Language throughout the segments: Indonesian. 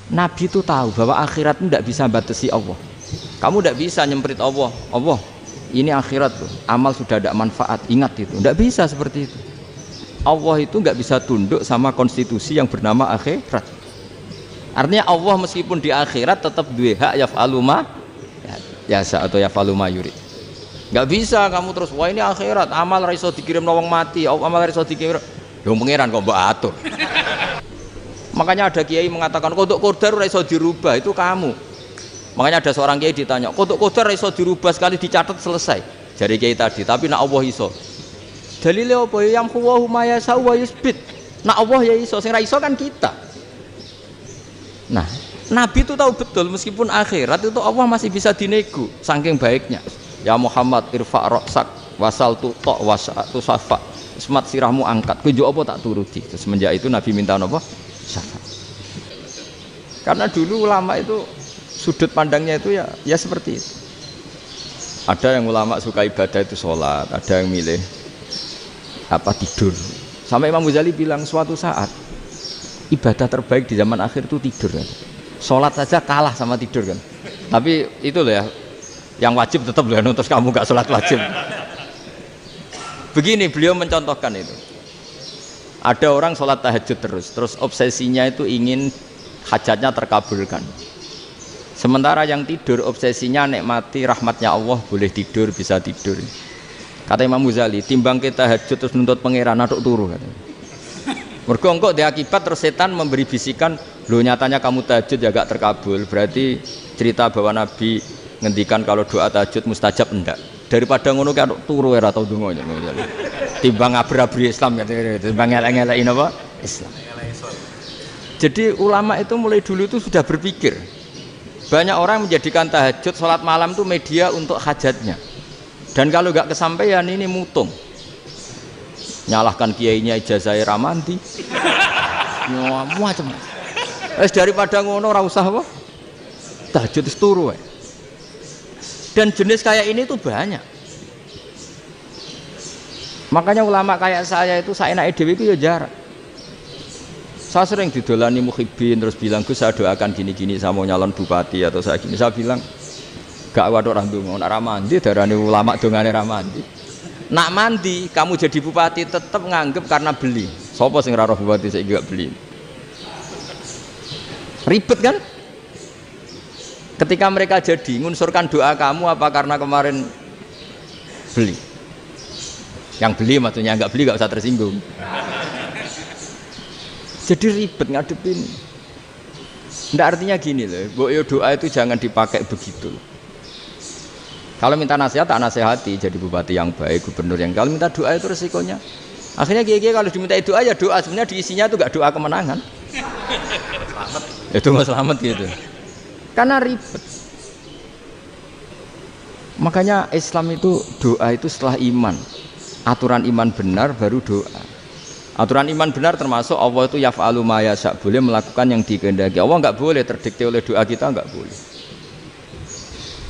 Nabi itu tahu bahwa akhirat itu tidak bisa batasi Allah. Kamu tidak bisa nyemprit Allah. Allah, ini akhirat tuh. Amal sudah tidak manfaat. Ingat itu. Tidak bisa seperti itu. Allah itu nggak bisa tunduk sama konstitusi yang bernama akhirat. Artinya Allah meskipun di akhirat tetap duwe hak yaf'alu ma yasa atau yaf'alu ma yurid. Nggak bisa kamu terus wah ini akhirat amal ra iso dikirim wong mati, amal ra iso dikirim. Lho pangeran kok mbok atur. Makanya ada kiai mengatakan kodok qadar ra iso dirubah, itu kamu. Makanya ada seorang kiai ditanya, kodok qadar ra iso dirubah sekali dicatat selesai. Jari kiai tadi, tapi nak Allah iso. Dalile apa ya yang huwa ma yasa wa yusbit. Nak Allah ya iso, sing ra iso kan kita. Nah, Nabi itu tahu betul meskipun akhirat itu Allah masih bisa dinego saking baiknya. Ya Muhammad irfa' ra'sak wasal tu tok wasatu safa. Semat sirahmu angkat. Kowe apa tak turuti. Terus semenjak itu Nabi minta apa? Syafaat. Karena dulu ulama itu sudut pandangnya itu ya seperti itu. Ada yang ulama suka ibadah itu sholat, ada yang milih tidur. Sampai Imam Ghazali bilang suatu saat ibadah terbaik di zaman akhir itu tidur kan. Sholat saja kalah sama tidur kan. Tapi itu loh ya, yang wajib tetap loh, terus kamu gak sholat wajib. Begini beliau mencontohkan itu. Ada orang sholat tahajud terus obsesinya itu ingin hajatnya terkabulkan. Sementara yang tidur obsesinya nikmati rahmatnya Allah, boleh tidur, bisa tidur. Kata Imam Ghazali, timbang kita tahajud terus nuntut pangeran aduk turu katanya. Mergo engko di akibat terus setan memberi bisikan, lho nyatanya kamu tahajud ya gak terkabul, berarti cerita bahwa Nabi ngendikan kalau doa tahajud mustajab enggak. Daripada ngono ki aduk turu ora tau ndonga. Timbang ngabri-abri Islam timbang ngelek-ngelekin apa? Islam. Jadi ulama itu mulai dulu itu sudah berpikir. Banyak orang menjadikan tahajud sholat malam itu media untuk hajatnya. Dan kalau nggak kesampaian ini mutung. Nyalahkan kiainya ijazah ramandi. Macam. Daripada ngono ora usah apa? Tahajud turu. Dan jenis kayak ini tuh banyak. Makanya ulama kayak saya itu saenake dhewe itu ya jarak. Saya sering didolani muhibbin terus bilang Gus saya doakan gini-gini saya mau nyalon bupati atau saya gini, saya bilang gak waduh orang dongo nak ramandi darani ulama dongane ramandi. Nak mandi kamu jadi bupati tetap nganggep karena beli. Sopo sing ora roh bupati saiki gak beli. Ribet kan? Ketika mereka jadi ngunsurkan doa kamu apa karena kemarin beli? Yang beli maksudnya nggak beli nggak usah tersinggung. Jadi ribet ngadepin. Nggak artinya gini loh, boyo doa itu jangan dipakai begitu. Kalau minta nasihat tak nasihati, jadi bupati yang baik, gubernur yang kalau minta doa itu resikonya. Akhirnya kiai kalau diminta doa ya doa sebenarnya diisinya itu nggak doa kemenangan. Selamat. Itu nggak selamat gitu. Karena ribet. Makanya Islam itu doa itu setelah iman. Aturan iman benar baru doa. Aturan iman benar termasuk Allah itu yaf'alu ma yasha, boleh melakukan yang dikehendaki. Allah enggak boleh terdikte oleh doa kita, enggak boleh.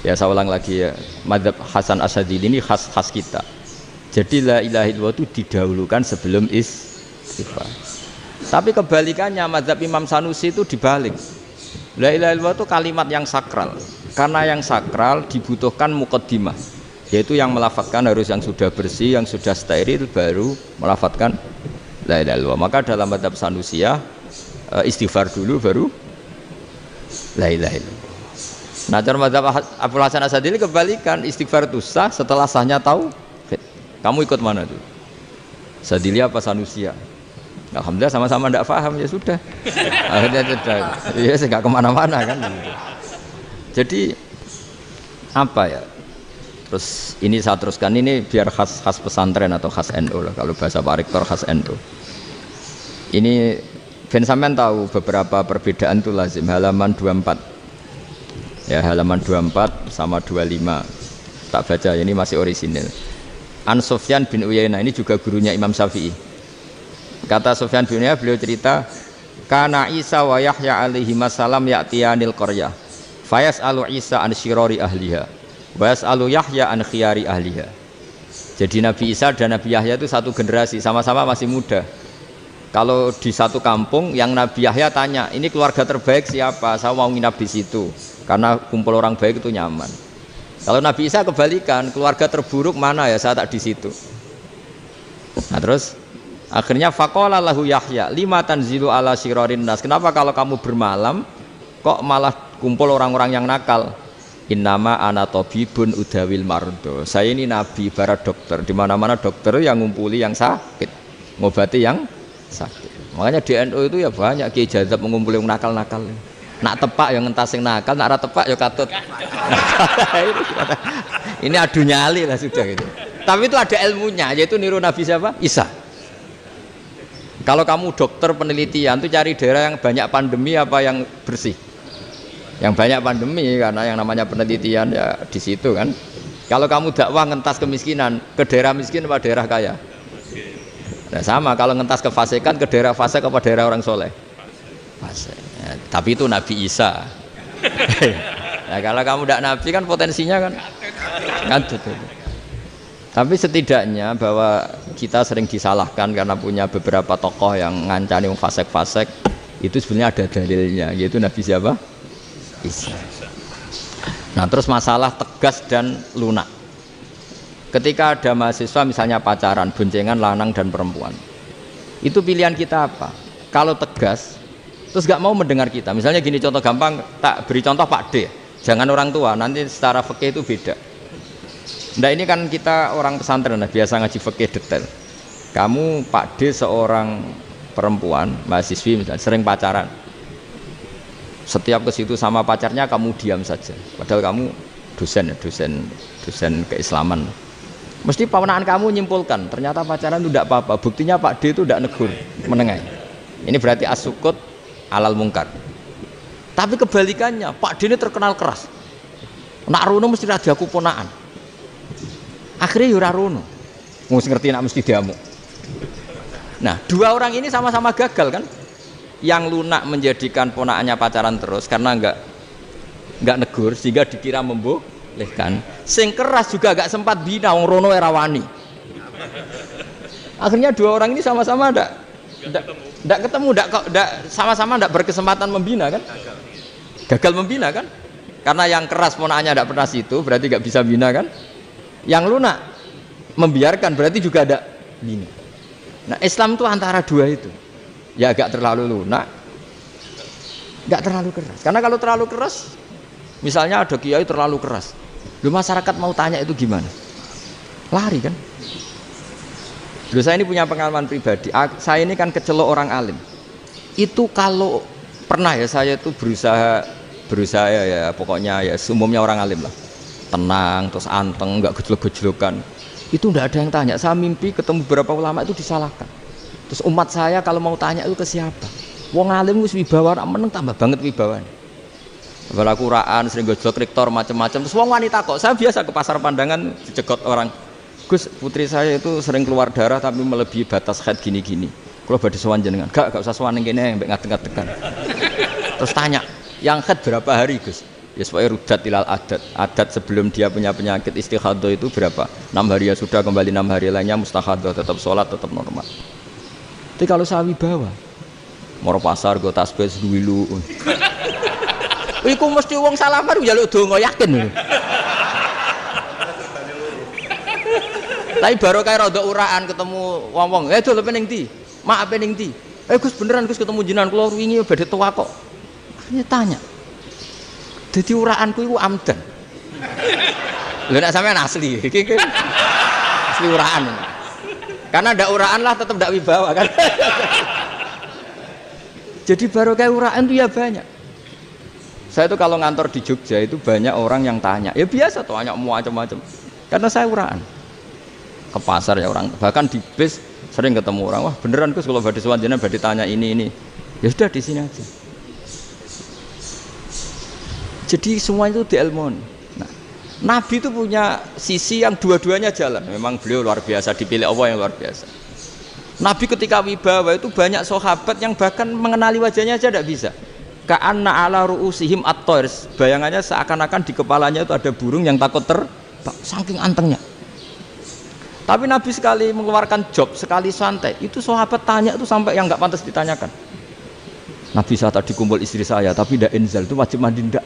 Ya saya ulang lagi ya, madzhab Hasan Asyadzili ini khas kita. Jadi la ilaha illallah itu didahulukan sebelum istighfar. Tapi kebalikannya madzhab Imam Sanusi itu dibalik. La ilaha illallah itu kalimat yang sakral. Karena yang sakral dibutuhkan muqaddimah, yaitu yang melafadzkan harus yang sudah bersih, yang sudah steril baru melafadzkan la ilaha illallah. Maka dalam madzhab Sanusiyah istighfar dulu baru la ilaha illallah. Nah, cara madzhab Abdul Hasan Asyadzili kebalikan, istighfar itu sah setelah sahnya tauhid. Kamu ikut mana tuh? Asyadzili apa Sanusiyah? Alhamdulillah sama-sama tidak paham ya sudah. Akhirnya sudah. Ya enggak kemana-mana kan. Jadi apa ya? Terus ini saya teruskan ini biar khas pesantren atau khas NU lah, kalau bahasa Pak Rektor khas NU. Ini ben sampean tahu beberapa perbedaan itu lazim. Halaman 24. Ya, halaman 24 sama 25. Tak baca ini masih orisinil. An Sufyan bin Uyainah ini juga gurunya Imam Syafi'i. Kata Sufyan bin Uyainah, beliau cerita, kana Isa wa Yahya alaihi salam ya'tiyanil qaryah. Fayas'alu Isa an syirari ahliha. Was'alu Yahya an khiyari ahliha. Jadi Nabi Isa dan Nabi Yahya itu satu generasi, sama-sama masih muda. Kalau di satu kampung yang Nabi Yahya tanya, ini keluarga terbaik siapa? Saya mau nginap di situ karena kumpul orang baik itu nyaman. Kalau Nabi Isa kebalikan, keluarga terburuk mana ya, saya tak di situ. Nah terus akhirnya faqala lahu Yahya lima tanzilu ala syirarin nas. Kenapa kalau kamu bermalam kok malah kumpul orang-orang yang nakal? Innama ana tabibun udawil mardo. Saya ini nabi barat dokter. Di mana-mana dokter yang ngumpuli yang sakit, ngobati yang sakit. Makanya di NU itu ya banyak Kiai Jazab mengumpuli yang nakal-nakal. Nak tepak yang ngentas yang nakal, nak ora tepak ya katut. Ini adu nyali lah sudah gitu. Tapi itu ada ilmunya, yaitu niru Nabi siapa? Isa. Kalau kamu dokter penelitian tuh cari daerah yang banyak pandemi apa yang bersih? Yang banyak pandemi, karena yang namanya penelitian ya di situ kan. Kalau kamu dakwah ngentas kemiskinan, ke daerah miskin apa daerah kaya? Nah, sama kalau ngentas kefasikan, ke daerah fasik apa daerah orang soleh? Fasik. Ya, tapi itu Nabi Isa. Nah, kalau kamu tidak Nabi kan potensinya kan ngadut. Tapi setidaknya bahwa kita sering disalahkan karena punya beberapa tokoh yang ngancani fasik-fasik, itu sebenarnya ada dalilnya, yaitu Nabi siapa? Isa. Nah terus masalah tegas dan lunak. Ketika ada mahasiswa misalnya pacaran, boncengan lanang dan perempuan, itu pilihan kita apa? Kalau tegas, terus gak mau mendengar kita. Misalnya gini contoh gampang, tak beri contoh Pak D. Jangan orang tua, nanti secara fikih itu beda. Nah ini kan kita orang pesantren, biasa ngaji fikih detail. Kamu Pak D seorang perempuan, mahasiswi misalnya, sering pacaran. Setiap ke situ sama pacarnya kamu diam saja. Padahal kamu dosen keislaman. Mesti pamanaan kamu nyimpulkan, ternyata pacaran itu tidak apa-apa. Buktinya Pak D itu tidak negur, menengai. Ini berarti asukut alal mungkar. Tapi kebalikannya, Pak D ini terkenal keras. Nak runo mesti radiaku ponaan. Akhirnya yura runo. Mesti ngerti nak mesti diamuk. Nah, dua orang ini sama-sama gagal kan? Yang lunak menjadikan ponakannya pacaran terus karena enggak negur sehingga dikira membolehkan. Sing keras juga enggak sempat bina wong rono era wani. Akhirnya dua orang ini sama-sama enggak ketemu, enggak sama-sama enggak berkesempatan membina kan? Gagal membina kan? Karena yang keras ponakannya enggak pernah situ, berarti enggak bisa bina kan? Yang lunak membiarkan berarti juga ada bina. Nah, Islam itu antara dua itu. Ya agak terlalu lunak, nggak terlalu keras. Karena kalau terlalu keras, misalnya ada kiai terlalu keras, lu masyarakat mau tanya itu gimana? Lari kan? Lu saya ini punya pengalaman pribadi. Saya ini kan kecelok orang alim. Itu kalau pernah ya saya itu berusaha ya pokoknya ya umumnya orang alim lah, tenang terus anteng, nggak gejlok-gejlokan. Itu nggak ada yang tanya. Saya mimpi ketemu beberapa ulama itu disalahkan. Terus umat saya kalau mau tanya itu ke siapa? Wong alim wis wibawa, meneng tambah banget wibawan. Kalau Quran sering gojlok rektor macam-macam. Terus wong wanita kok, saya biasa ke pasar pandangan dicegot orang. Gus, putri saya itu sering keluar darah tapi melebihi batas haid gini-gini. Kalau badhe sowan jenengan, gak usah sowan ning kene mbek ngadeg-ngadegan. Terus tanya, yang haid berapa hari, Gus? Ya supaya rudat ilal adat sebelum dia punya penyakit istihadah itu berapa? 6 hari ya sudah, kembali 6 hari lainnya mustahadah, tetap sholat, tetap normal. Tapi kalau saya wibawa, moro pasar go tasbih duwilu. Iku mesti wong salaman njaluk donga yakin. Tapi baru kayak rada uraan ketemu wong-wong, dol pening ndi? Mak pening ndi? Gus beneran Gus ketemu jenengan kula wingi badhe tua kok. Akhirnya tanya. Dadi uraanku iku amdan. Lha nek sampean asli, iki asli uraan. Karena ndak uraan lah tetap ndak wibawa kan. Jadi baru kayak uraan itu ya banyak. Saya tuh kalau ngantor di Jogja itu banyak orang yang tanya. Ya biasa tuh tanya macam-macam. Karena saya uraan. Ke pasar ya orang, bahkan di bis sering ketemu orang. Wah beneran Gus kalau badhe sowan jenengan badhe tanya ini. Ya sudah di sini aja. Jadi semua itu diilmoni. Nabi itu punya sisi yang dua-duanya jalan. Memang beliau luar biasa, dipilih Allah yang luar biasa. Nabi ketika wibawa itu banyak sahabat yang bahkan mengenali wajahnya aja tidak bisa. Ka'anna ala ru'usihim at-tayr. Bayangannya seakan-akan di kepalanya itu ada burung yang takut terbang, saking antengnya. Tapi Nabi sekali mengeluarkan job, sekali santai, itu sahabat tanya itu sampai yang nggak pantas ditanyakan. Nabi saya tadi kumpul istri saya, tapi tidak inzal, itu wajib mandi ndak?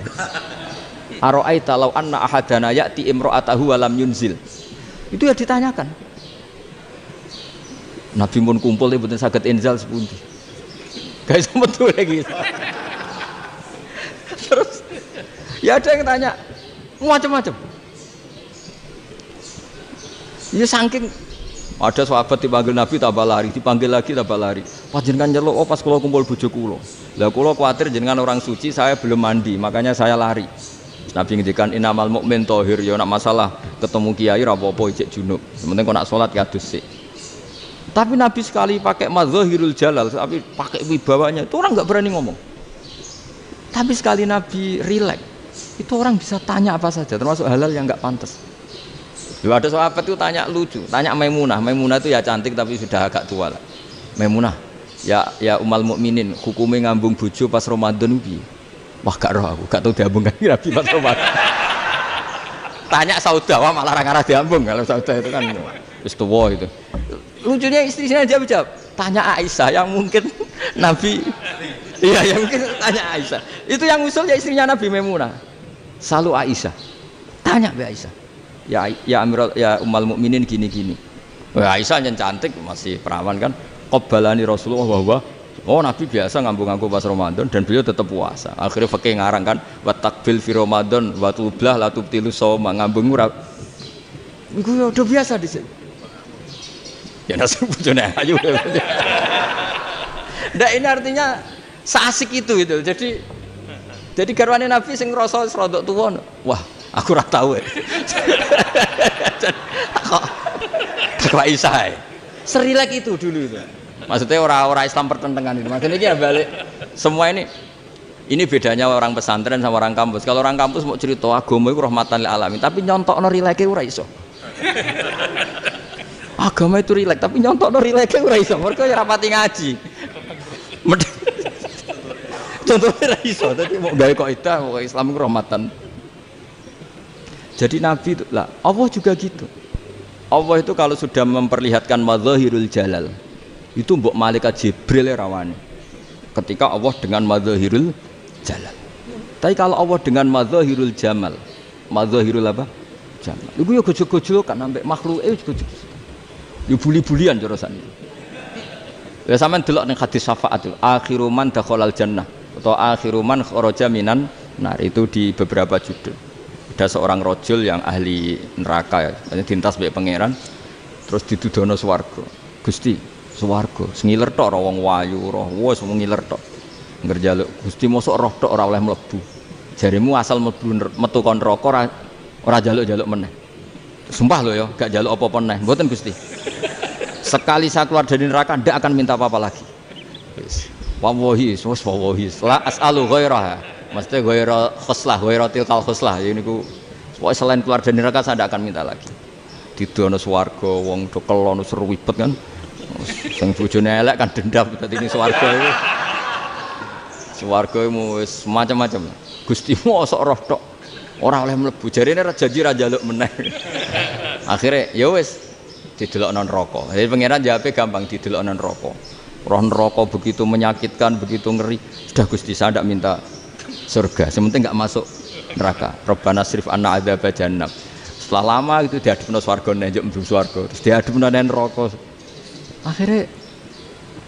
Aro'aita law anna ahadana ya'ti imro'atahu walam yunzil. Itu ya ditanyakan. Nabi pun kumpul itu betul saged inzal sepundi. Guys betul lagi. Terus ya ada yang tanya macam-macam. Ya saking ada sahabat dipanggil Nabi tambah lari, dipanggil lagi tambah lari. Panjenengan nyeluk, oh pas kula kumpul bojo kula. Lah kula kuwatir jenengan orang suci, saya belum mandi, makanya saya lari. Nabi ngendikan innamal mukmin thahir, ya nak masalah ketemu kiai ra apa-apa ijek junub. Sementing kok nak salat kados sik. Tapi Nabi sekali pakai madzahirul jalal, tapi pakai wibawanya, itu orang nggak berani ngomong. Tapi sekali Nabi rileks, itu orang bisa tanya apa saja, termasuk halal yang nggak pantas. Lalu ada sahabat itu tanya lucu, tanya Maimunah. Maimunah itu ya cantik tapi sudah agak tua lah. Maimunah, ya umal mukminin, hukumnya ngambung bojo pas Ramadan piye? Wah gak roh aku, gak tahu diambung kan Nabi pas Ramadan. Tanya Saudah, malah orang-orang diambung kalau Saudah itu kan wis tuwa itu. Lucunya istrinya dia jawab, tanya Aisyah yang mungkin Nabi, iya yang mungkin tanya Aisyah. Itu yang usul ya istrinya Nabi Maimunah. Selalu Aisyah, tanya be Aisyah. Ya Amirul ya umal mukminin gini-gini. Wah Aisyah yang cantik masih perawan kan. Qabbalani Rasulullah bahwa oh Nabi biasa ngambung-ngambung pas Ramadan dan beliau tetap puasa. Akhirnya fakih ngarang kan wa takbil fi Ramadan wa tublah la tubtilu shauma ngambung ora. Iku ya udah biasa di sini. Ya nasib bojone ayu. Ndak ini artinya seasik itu gitu. Jadi garwane Nabi sing ngrasa rodok tuwa. Wah, aku ora tahu. Kok Aisyah. Serilek itu dulu itu. Maksudnya orang-orang Islam pertentangan itu. Maksudnya dia balik semua ini bedanya orang pesantren sama orang kampus. Kalau orang kampus mau cerita agama itu rahmatan lil alamin, tapi nyontokno rileke ora iso. Agama itu rilek, tapi nyontokno rileke ora iso. Mergo ya rapati ngaji. Contohnya ora iso, dadi mau gawe kaidah kok Islam itu rahmatan. Jadi Nabi itu lah, Allah juga gitu. Allah itu kalau sudah memperlihatkan madzahirul jalal, itu mbok malaikat Jibril rawani. Ketika Allah dengan madzahirul jalal. Tapi kalau Allah dengan madzahirul jamal, madzahirul apa? Jamal. Iku ya gojol-gojol kan sampai makhluke gojol. Ya buli-bulian jorosan itu. Ya sampean delok ning hadis syafaat itu, akhiru man dakhalal jannah atau akhiru man kharaja minan nar, itu di beberapa judul. Ada seorang rojul yang ahli neraka ya, dintas mbek pangeran terus didudono swarga. Gusti, swarga sengiler tok ora wong wayu roh, wis wong ngiler tok. Ngerjaluk Gusti mosok roh tok ora oleh mlebu. Jarimu asal mlebu metu kon neraka ora jaluk-jaluk meneh. Sumpah lho ya, gak jaluk apa-apa meneh. Mboten Gusti. Sekali saya keluar dari neraka ndak akan minta apa-apa lagi. Wis. Wallahi, wis wallahi. La as'alu ghairaha. Maksudnya ghaira khuslah, ghaira tilkal khuslah. Ya niku pokoke selain keluar dari neraka saya ndak akan minta lagi. Didono swarga wong do kelon seruwibet kan. Sing bojone elek kan dendam dadi ning swarga iku. Swarga wis macam-macam. Gusti mosok roh tok ora oleh mlebu. Jarine janji ra njaluk meneh. Akhire ya wis didelokno neraka. Jadi pangeran jawabe gampang, didelokno neraka. Roh neraka begitu menyakitkan, begitu ngeri. Sudah Gusti saya ndak minta surga, sementing enggak masuk neraka. Rabbana srif anna adzab jahannam. Setelah lama itu diadepno swarga njuk mlebu swarga, terus diadepno nang neraka. Akhirnya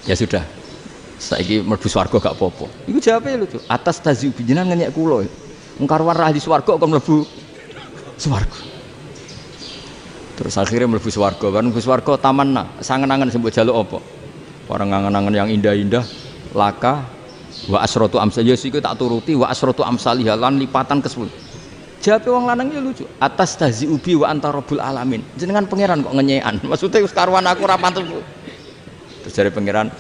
ya sudah. Saiki mlebu swarga gak apa-apa. Iku jawabe lucu. Atas taziu jenengan ngenyek kula. Engkarwan ra di swarga kok mlebu swarga. Terus akhirnya mlebu swarga, kan mlebu swarga tamanna, sangen-angen sing mbok jaluk apa? Orang angen-angen yang indah-indah, laka wa asratu amsal ya siku tak turuti wa asratu amsalih lan lipatan ke-10. Jawabe wong lanang ya lucu. Atas taziu bi wa anta rabbul alamin. Jenengan pangeran kok ngenyekan. Maksudnya wis karuan aku ora pantes. Terus jare pangeran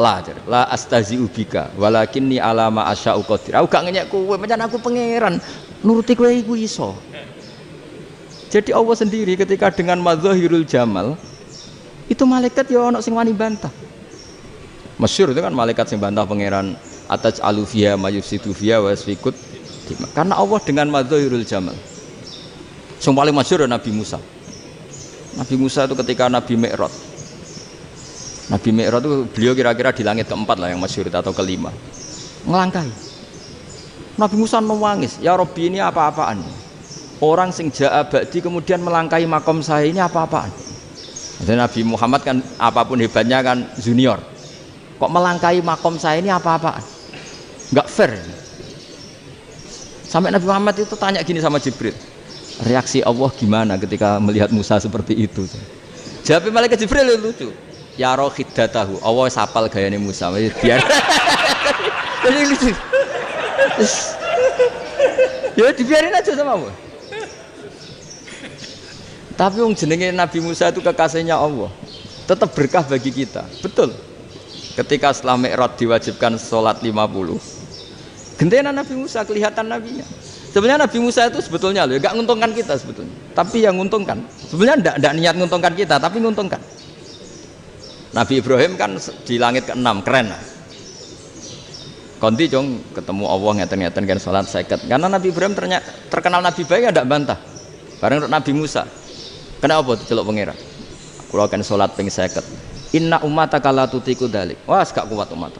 la astazi'u bika walakinni ala ma asya'u qadir. Aku gak ngenyek kowe, pancen aku pangeran. Nuruti kowe iku iso. Jadi Allah sendiri ketika dengan madzahirul jamal itu malaikat ya ono sing wani bantah. Masyhur itu kan malaikat sing bantah pangeran atas alufia mayusidu fiya wasfikut. Karena Allah dengan madzahirul jamal. Sing paling masyhur Nabi Musa. Nabi Musa itu ketika Nabi Mi'raj. Nabi Mi'raj itu beliau kira-kira di langit keempat lah yang masyhur atau kelima. Ngelangkai. Nabi Musa menangis, ya Robbi ini apa-apaan? Orang sing ja'a ba'di kemudian melangkai makom saya ini apa-apaan? Jadi Nabi Muhammad kan apapun hebatnya kan junior. Kok melangkai makom saya ini apa-apaan? Enggak fair. Sampai Nabi Muhammad itu tanya gini sama Jibril. Reaksi Allah gimana ketika melihat Musa seperti itu? Jawab malaikat Jibril lucu. Ya roh khiddatahu. Allah sapal gayane Musa. Biar. Jadi lucu. Ya dibiarin aja sama Allah. Tapi wong jenenge Nabi Musa itu kekasihnya Allah. Tetap berkah bagi kita. Betul. Ketika setelah Mi'raj diwajibkan sholat 50. Gentenan Nabi Musa kelihatan nabinya. Sebenarnya Nabi Musa itu sebetulnya loh, enggak nguntungkan kita sebetulnya. Tapi yang nguntungkan. Sebenarnya enggak niat nguntungkan kita, tapi nguntungkan. Nabi Ibrahim kan di langit ke-6, keren lah. Konti jong ketemu Allah ngeten-ngeten kan salat 50. Karena Nabi Ibrahim terkenal Nabi baik enggak bantah. Bareng Nabi Musa. Kenapa diceluk pangeran? Kula kan salat ping 50. Inna ummataka la tutiku dalik. Wah, gak kuat umat.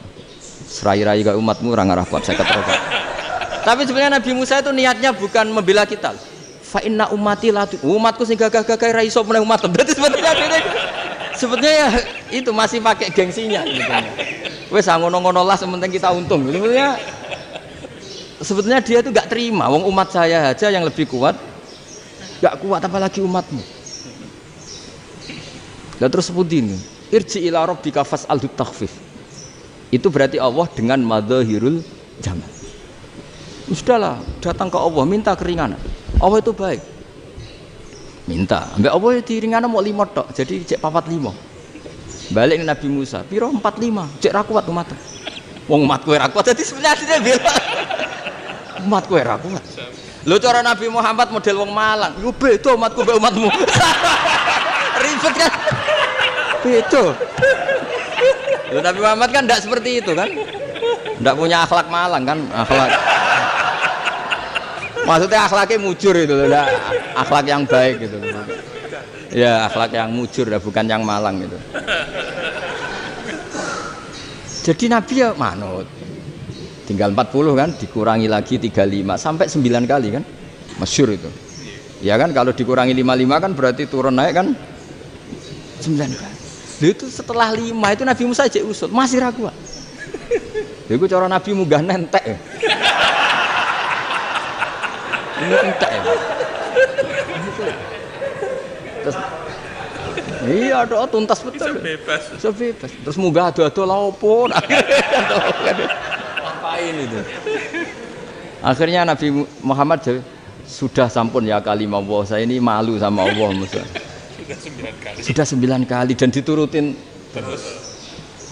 Serai-rai gak umatmu ora ngarah kuat 50 rokaat. Tapi sebenarnya Nabi Musa itu niatnya bukan membela kita. Fa inna ummati la umatku sing gagah-gagah ra iso meneh umat. Berarti sebetulnya ya itu masih pakai gengsinya sebetulnya. Wes ngono-ngono lah sementing kita untung. Sebetulnya dia itu enggak terima wong umat saya aja yang lebih kuat. Enggak kuat apalagi umatmu. Lah terus sebutin irji ila rabbika fas'al takhfif. Itu berarti Allah dengan madzahirul jamal. Sudahlah, datang ke Allah minta keringanan. Allah itu baik. Minta, ambek Allah di ringanan mau 5 tok, jadi cek 45. Balik ke Nabi Musa, piro 45, cek ra kuat umat. Wong umat kowe ra kuat, jadi sebenarnya bela. Umat kowe ra kuat. Lho cara Nabi Muhammad model wong Malang, yo beda umatku mbek umatmu. Ribet kan? Beda. Lho Nabi Muhammad kan enggak seperti itu kan? Enggak punya akhlak Malang kan, akhlak. Maksudnya akhlaknya mujur itu loh, akhlak yang baik gitu. Ya akhlak yang mujur, bukan yang malang gitu. Jadi Nabi ya manut. Tinggal 40 kan, dikurangi lagi 35 sampai 9 kali kan, masyhur itu. Ya kan kalau dikurangi 55 kan berarti turun naik kan 9 kali. Itu setelah 5 itu Nabi Musa aja usul, masih ragu. Itu cara Nabi munggah nentek. Ya. Ini entek ya. Terus iya doa tuntas betul. Bisa bebas. Terus munggah ado-ado lha opo? Ngapain itu? Akhirnya Nabi Muhammad sudah sampun ya kalimah Allah, saya ini malu sama Allah Musa. Sudah 9 kali dan diturutin terus.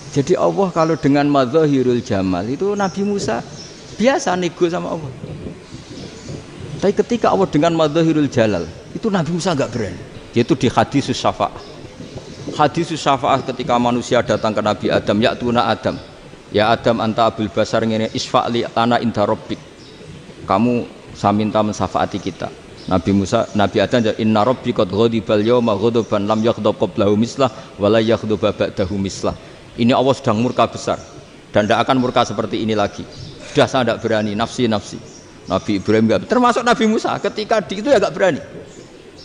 Jadi Allah kalau dengan madzahirul jamal itu Nabi Musa biasa nego sama Allah. Tapi ketika Allah dengan madzahirul jalal itu Nabi Musa enggak berani. Yaitu di hadis syafa'ah. Hadis syafa'ah ketika manusia datang ke Nabi Adam, ya tuna Adam. Ya Adam anta abul basar ngene isfa'li ana inda rabbik. Kamu saya minta mensafaati kita. Nabi Musa, Nabi Adam inna rabbi qad ghadibal yawma ghadaban lam yaghdab qablahu mislah wa la yaghdab ba'dahu mislah. Ini Allah sedang murka besar dan tidak akan murka seperti ini lagi. Sudah saya tidak berani, nafsi. Nabi Ibrahim enggak, termasuk Nabi Musa ketika di itu ya enggak berani.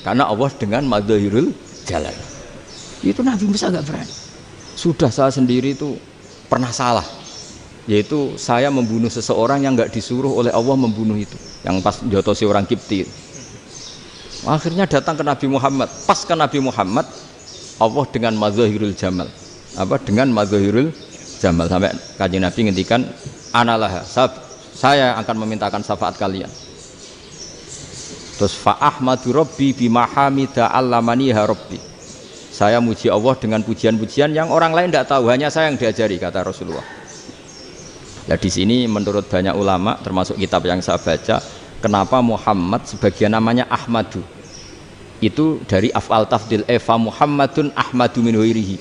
Karena Allah dengan madzahirul jalal. Itu Nabi Musa enggak berani. Sudah saya sendiri itu pernah salah. Yaitu saya membunuh seseorang yang enggak disuruh oleh Allah membunuh itu. Yang pas diotosi orang Kipti. Akhirnya datang ke Nabi Muhammad. Pas ke Nabi Muhammad, Allah dengan madzahirul jamal. Apa dengan madzahirul jamal sampai Kanjeng Nabi ngendikan analah saya akan memintakan syafaat kalian. Terus fa ahmadu rabbi bima hamida allamaniha rabbi. Saya muji Allah dengan pujian-pujian yang orang lain tidak tahu, hanya saya yang diajari, kata Rasulullah. Nah di sini menurut banyak ulama termasuk kitab yang saya baca, kenapa Muhammad sebagian namanya Ahmadu? Itu dari af'al tafdil fa Muhammadun Ahmadu min ghairihi.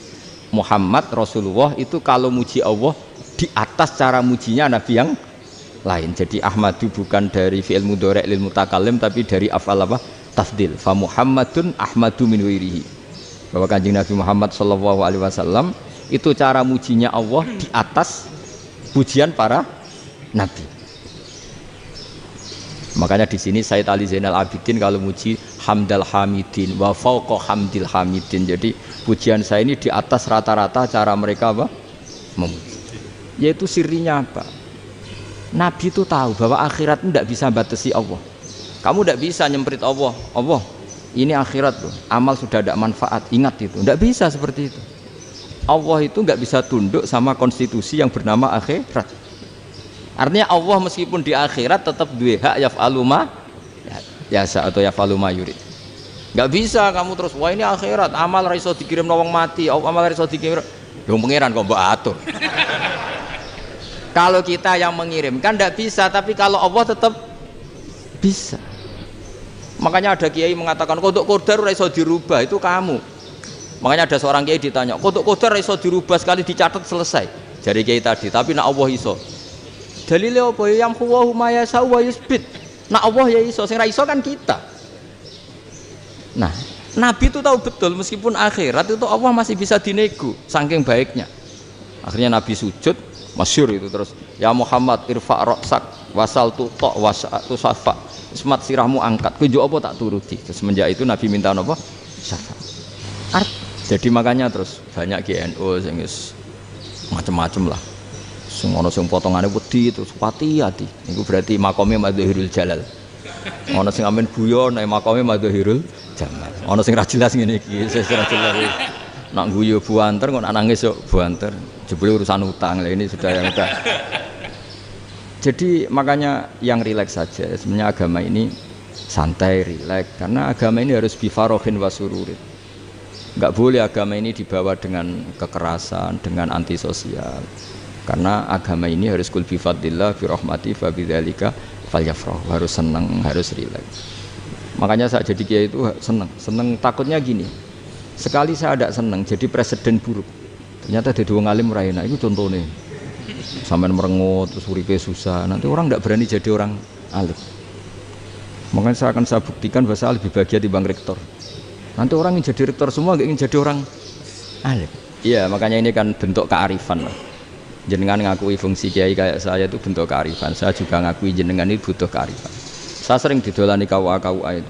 Muhammad Rasulullah itu kalau muji Allah di atas cara mujinya nabi yang lain. Jadi Ahmadu bukan dari fi'il mudhari' lil mutakallim tapi dari af'al apa? Tafdil. Fa Muhammadun Ahmadu min ghairihi. bahwa Kanjeng Nabi Muhammad SAW itu cara mujinya Allah di atas pujian para nabi. Makanya di sini Sayyid Ali Zainal Abidin kalau muji hamdal hamidin wa fauqa hamdil hamidin. Jadi pujian saya ini di atas rata-rata cara mereka apa? Memuji. Yaitu sirinya apa? Nabi itu tahu bahwa akhirat tidak bisa batasi Allah. Kamu tidak bisa nyemprit Allah. Allah, ini akhirat loh. Amal sudah tidak manfaat. Ingat itu. Tidak bisa seperti itu. Allah itu nggak bisa tunduk sama konstitusi yang bernama akhirat. Artinya Allah meskipun di akhirat tetap duwe hak yaf'alu ma yasa atau yaf'alu ma yurid. Nggak bisa kamu terus wah ini akhirat amal ra iso dikirim wong mati, amal ra iso dikirim. Dong pangeran kok mbok atur. Kalau kita yang mengirimkan tidak bisa, tapi kalau Allah tetap bisa. Makanya ada kiai mengatakan kodok qadar ra iso dirubah, itu kamu. Makanya ada seorang kiai ditanya, kodok qadar ra iso dirubah sekali dicatat selesai. Jari kiai tadi, tapi nak Allah iso. Dalile apa ya yang huwa ma yasha wa yusbit. Nak Allah ya iso, sing ra iso kan kita. Nah, Nabi itu tahu betul meskipun akhirat itu Allah masih bisa dinego saking baiknya. Akhirnya Nabi sujud, masyhur itu terus, ya Muhammad irfa' ra'sak wasal tuqa wasatu safa. Semat sirahmu angkat. Kowe apa tak turuti. Terus semenjak itu Nabi minta apa? Syafa'. Jadi makanya terus banyak GNU sing macam-macam lah. Ono sing potongane wedi terus hati-hati. Niku berarti makome Madhahirul Jalal. Ono sing amen guyon nek makome Madhahirul Jamal. Ono sing ra jelas ngene iki, sing ra jelas. Nak guyu buanter kok nak nangis yo buanter. Jebule urusan utang. Lah ini sudah yang udah. Jadi makanya yang rileks saja. Sebenarnya agama ini santai, rileks karena agama ini harus bifarohin wasururin. Enggak boleh agama ini dibawa dengan kekerasan, dengan antisosial. Karena agama ini harus kul bi fadlillah bi rahmati fa bidzalika falyafrah, harus senang, harus rileks. Makanya saya jadi kiai itu senang takutnya gini. Sekali saya tidak senang jadi presiden buruk. Ternyata jadi wong alim ora enak. Itu contohnya. Sampean merengut terus uripe susah. Nanti orang tidak berani jadi orang alim. Makanya saya akan buktikan bahwa saya lebih bahagia dibanding rektor. Nanti orang yang jadi rektor semua ingin jadi orang alim. Iya, makanya ini kan bentuk kearifan lah. Jenengan ngakui fungsi kiai kayak saya itu bentuk kearifan. Saya juga ngakui jenengan ini butuh kearifan. Saya sering didolani KUA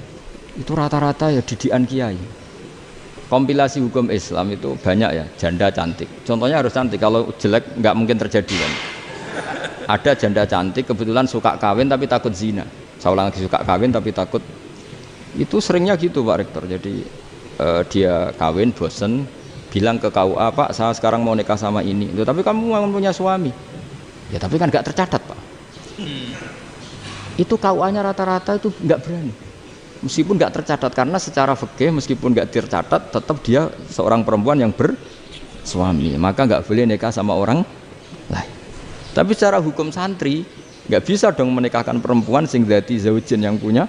itu rata-rata ya didikan kiai. Kompilasi hukum Islam itu banyak ya, janda cantik. Contohnya harus cantik, kalau jelek nggak mungkin terjadi kan. Ada janda cantik kebetulan suka kawin tapi takut zina. Saya ulang lagi, suka kawin tapi takut. Itu seringnya gitu Pak Rektor. Jadi dia kawin bosen, bilang ke KUA, Pak saya sekarang mau nikah sama ini. Loh, tapi kamu mau punya suami. Ya tapi kan nggak tercatat Pak. Itu KUA-nya rata-rata itu nggak berani. Meskipun nggak tercatat karena secara fikih meskipun nggak tercatat tetap dia seorang perempuan yang bersuami, maka nggak boleh nikah sama orang lain. Tapi secara hukum santri nggak bisa dong menikahkan perempuan sing dzati zaujin yang punya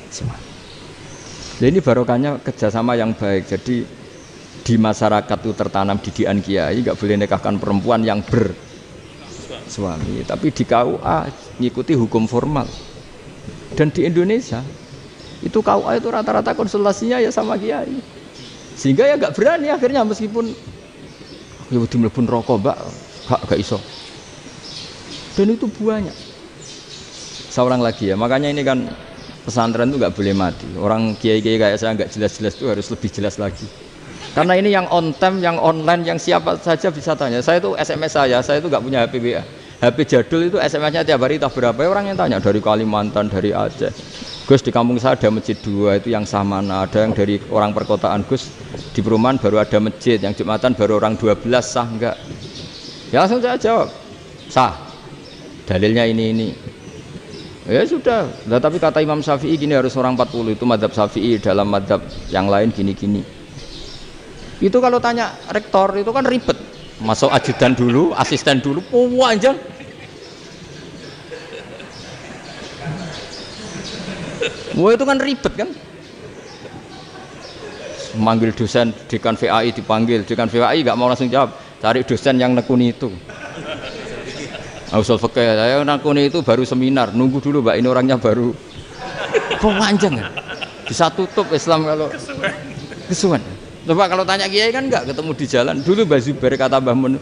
suami. Jadi ini barokahnya kerjasama yang baik. Jadi di masyarakat itu tertanam didikan kiai nggak boleh nikahkan perempuan yang bersuami. Tapi di KUA ngikuti hukum formal. Dan di Indonesia itu KUA itu rata-rata konsultasinya ya sama kiai. Sehingga ya nggak berani akhirnya meskipun ya udah mlebu rokok mbak gak iso. Dan itu banyak. Seorang lagi ya, makanya ini kan pesantren itu nggak boleh mati. Orang kiai-kiai kayak saya nggak jelas-jelas itu harus lebih jelas lagi. Karena ini yang on time, yang online, yang siapa saja bisa tanya. Saya itu SMS saya itu nggak punya HP WA. HP jadul itu SMS-nya tiap hari tak berapa orang yang tanya dari Kalimantan, dari Aceh. Gus di kampung saya ada masjid 2 itu yang Samana, ada yang dari orang perkotaan Gus di perumahan baru ada masjid, yang Jumatan baru orang 12 sah enggak? Ya langsung saya jawab sah. Dalilnya ini. Ya sudah. Nah, tapi kata Imam Syafi'i gini harus orang 40 itu madzhab Syafi'i, dalam madzhab yang lain gini-gini. Itu kalau tanya rektor itu kan ribet. Masuk ajudan dulu, asisten dulu, panjang. Wah itu kan ribet kan. Manggil dosen dekan VAI dipanggil, dekan VAI nggak mau langsung jawab, cari dosen yang nekuni itu. Usul fikih saya nekuni itu baru seminar, nunggu dulu mbak ini orangnya baru. Panjang kan. Bisa tutup Islam kalau kesuwen. Coba kalau tanya kiai kan enggak ketemu di jalan. Dulu Mbah Zubair kata Mbah Mun,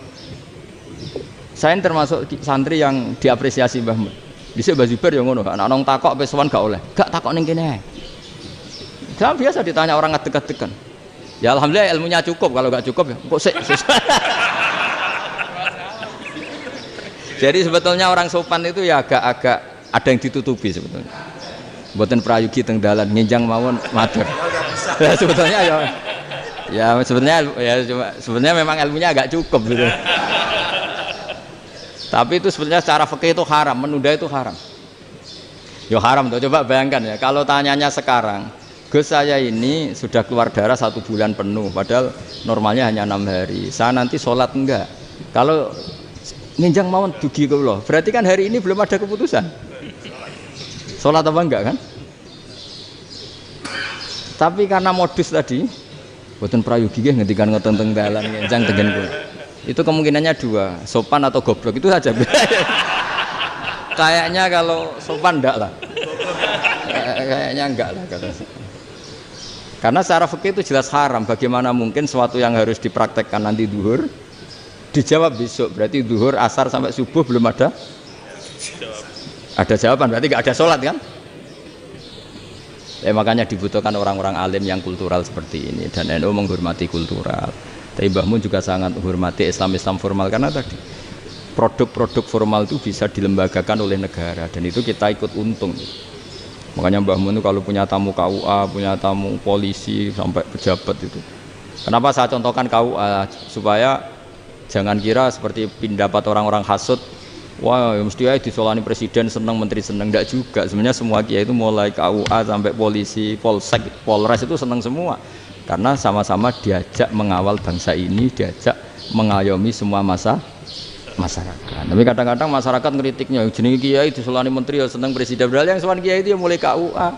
saya termasuk santri yang diapresiasi Mbah Mun. Dhisik Mbah Zubair yang ngono, anak nong takok pesowan gak oleh. Gak takok ning kene. Saya biasa ditanya orang ngadeg-adegan. Ya alhamdulillah ilmunya cukup, kalau gak cukup ya kok sik. Jadi sebetulnya orang sopan itu ya agak-agak ada yang ditutupi sebetulnya. Mboten prayogi teng dalan nginjang mawon matur. Ya sebetulnya ya sebenarnya memang ilmunya agak cukup gitu. Tapi itu sebenarnya secara fikih itu haram, menunda itu haram. Ya haram tuh, coba bayangkan ya, kalau tanyanya sekarang, Gus saya ini sudah keluar darah 1 bulan penuh, padahal normalnya hanya 6 hari. Saya nanti sholat enggak? Kalau nginjang mawon dugi kula, berarti kan hari ini belum ada keputusan. Sholat apa enggak kan? Tapi karena modus tadi, boten prayogi nggih ngendikan ngoten teng dalan nginjang tengen kula. Itu kemungkinannya 2, sopan atau goblok, itu saja. Kayaknya kalau sopan enggak lah. Kayaknya enggak lah kata. Karena secara fikih itu jelas haram. Bagaimana mungkin sesuatu yang harus dipraktekkan nanti duhur dijawab besok, berarti duhur, asar sampai subuh belum ada jawaban, berarti enggak ada sholat kan? Makanya dibutuhkan orang-orang alim yang kultural seperti ini, dan NU menghormati kultural. Tapi Mbah Mun juga sangat menghormati Islam formal, karena tadi produk-produk formal itu bisa dilembagakan oleh negara, dan itu kita ikut untung. Makanya Mbah Mun itu kalau punya tamu KUA, punya tamu polisi sampai pejabat itu. Kenapa saya contohkan KUA? Supaya jangan kira seperti pendapat orang-orang hasud, wah ya mesti ya disolani presiden seneng, menteri seneng. Enggak juga. Sebenarnya semua kiai itu mulai KUA sampai polisi, polsek, polres itu seneng semua. Karena sama-sama diajak mengawal bangsa ini, diajak mengayomi semua masyarakat. Tapi kadang-kadang masyarakat ngeritiknya, jenenge kiai disolani menteri ya seneng, presiden. Padahal yang sowan kiai itu ya mulai KUA,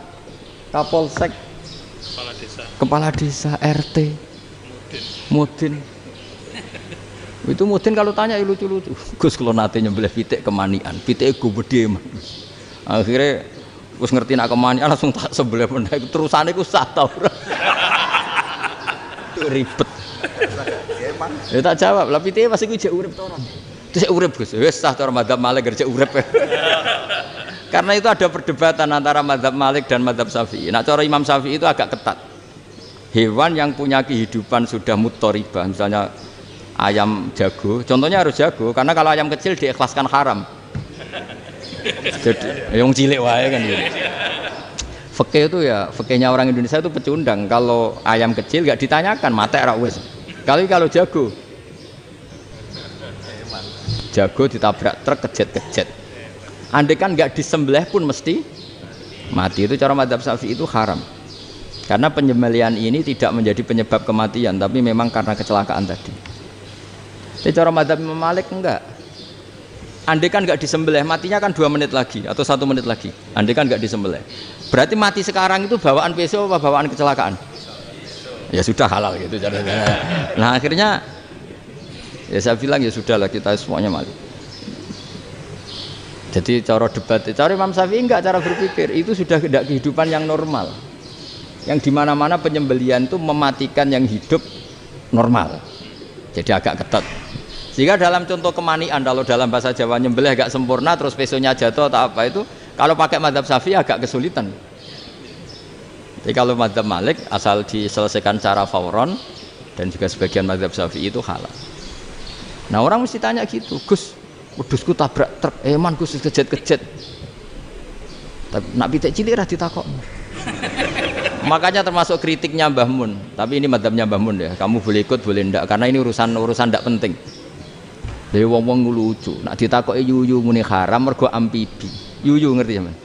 Kapolsek, kepala desa, RT, Mudin. Itu Mudin kalau tanya ya lucu-lucu. Gus kalau nate nyembelih pitik kemanian, pitike go gede man. Akhirnya Gus ngerti nak kemanian langsung tak sebelah meneh. Terusane ku sah ta ora. Ribet. Ya tak jawab, lah pitike masih ku jek urip to ora. Terus urip Gus. Wis sah cara madzhab Malik jek urip. Karena itu ada perdebatan antara madzhab Malik dan madzhab Syafi'i. Nah cara Imam Syafi'i itu agak ketat. Hewan yang punya kehidupan sudah mutharibah, misalnya ayam jago, contohnya harus jago, karena kalau ayam kecil diikhlaskan haram. Jadi yang cilik wae kan gitu. Fikih itu ya, fikihnya orang Indonesia itu pecundang. Kalau ayam kecil gak ditanyakan, mate ra wis. Kalau jago ditabrak truk kejet-kejet. Andai kan gak disembelih pun mesti mati. Itu cara madzhab Syafi'i itu haram. Karena penyembelihan ini tidak menjadi penyebab kematian, tapi memang karena kecelakaan tadi. Tapi cara madzhab Imam Malik enggak. Andai kan enggak disembelih, matinya kan 2 menit lagi atau 1 menit lagi. Andai kan enggak disembelih, berarti mati sekarang itu bawaan pisau apa bawaan kecelakaan? Ya sudah halal gitu caranya. Nah akhirnya ya saya bilang ya sudahlah kita semuanya mati. Jadi cara debat, cara Imam Syafi'i enggak, cara berpikir itu sudah tidak kehidupan yang normal. Yang dimana-mana penyembelihan itu mematikan yang hidup normal. Jadi agak ketat. Sehingga dalam contoh kemanian, kalau dalam bahasa Jawa nyembelih agak sempurna terus pesonya jatuh atau apa itu, kalau pakai madzhab Syafi'i agak kesulitan. Jadi kalau madzhab Malik asal diselesaikan secara fauron, dan juga sebagian madzhab Syafi'i itu halal. Nah orang mesti tanya gitu, Gus, wedhusku tabrak truk, man Gus kejet-kejet. Tapi nak pitik cilik ra ditakok. Makanya termasuk kritiknya Mbah Mun, tapi ini madzhabnya Mbah Mun ya. Kamu boleh ikut boleh ndak, karena ini urusan ndak penting. Dari wong-wong lucu, nak ditakoki yuyu muni haram mergo amfibi. Yuyu ngerti sampean?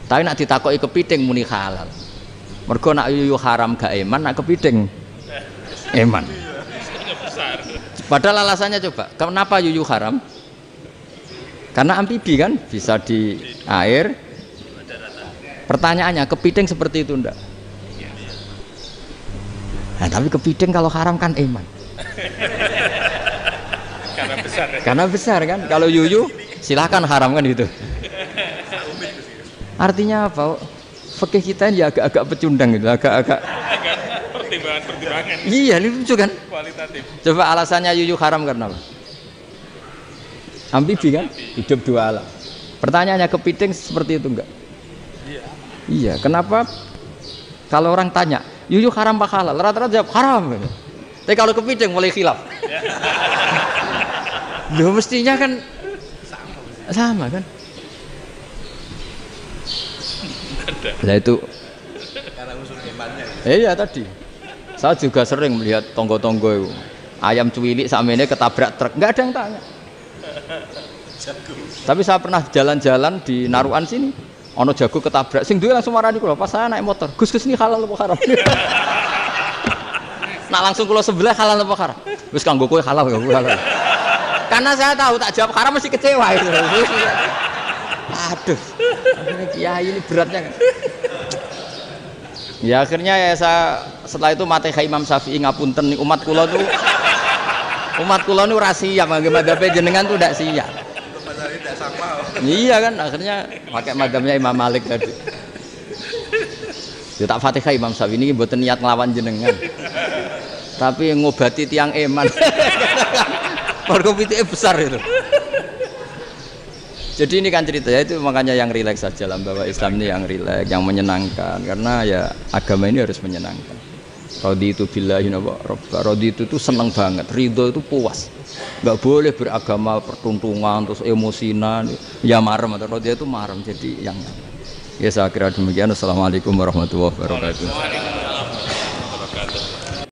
Tapi nak ditakoki kepiting muni halal. Mergo nak yuyu haram gak eman, nak kepiting eman. Padahal alasannya coba, kenapa yuyu haram? Karena amfibi kan, bisa di air. Pertanyaannya, kepiting seperti itu ndak? Nah, tapi kepiting kalau haram kan eman. Karena besar kan. Kalau yuyu silahkan haram kan gitu. Artinya apa? Fikih kita ini agak-agak pecundang gitu, agak-agak pertimbangan. Iya, ini lucu kan? Kualitatif. Coba alasannya yuyu haram karena apa? Ambibi kan? Hidup dua alam. Pertanyaannya kepiting seperti itu enggak? Iya. Iya, kenapa kalau orang tanya, yuyu haram apa halal? Rata-rata jawab haram. Tapi kalau kepiting mulai khilaf. Loh mestinya kan sama kan? Lah itu Karena unsur imannya. iya tadi. Saya juga sering melihat tonggo-tonggo itu. Ayam cuwilik samene ketabrak truk, enggak ada yang tanya. Tapi saya pernah jalan-jalan di Naruan sini. Ono jago ketabrak, sing duwe langsung marani kula pas saya naik motor. Gus ini halal apa haram? Nak langsung kula sebelah halal apa haram? Wis kanggo kowe halal ya halal. Karena saya tahu tak jawab haram mesti kecewa itu. Aduh. Kiai ini beratnya kan. Ya akhirnya ya saya setelah itu Fatihah Imam Syafi'i ngapunten umat kula tuh ora siap madzhab jenengan tuh ndak siap. Tidak sama. Iya kan akhirnya pakai madzhabnya Imam Malik tadi. Ya tak Fatihah Imam Syafi'i ini mboten niat nglawan jenengan. Tapi ngobati tiang eman. Mergo pitike besar itu. Jadi ini kan ceritanya itu makanya yang rileks saja lah bahwa Islam ini yang rileks, yang menyenangkan karena ya agama ini harus menyenangkan. Raditu billahi robba. Raditu itu seneng banget, ridho itu puas. Enggak boleh beragama pertuntungan terus emosinan, ya marem atau raditu itu marem jadi yang ya saya kira demikian. Assalamualaikum warahmatullahi wabarakatuh.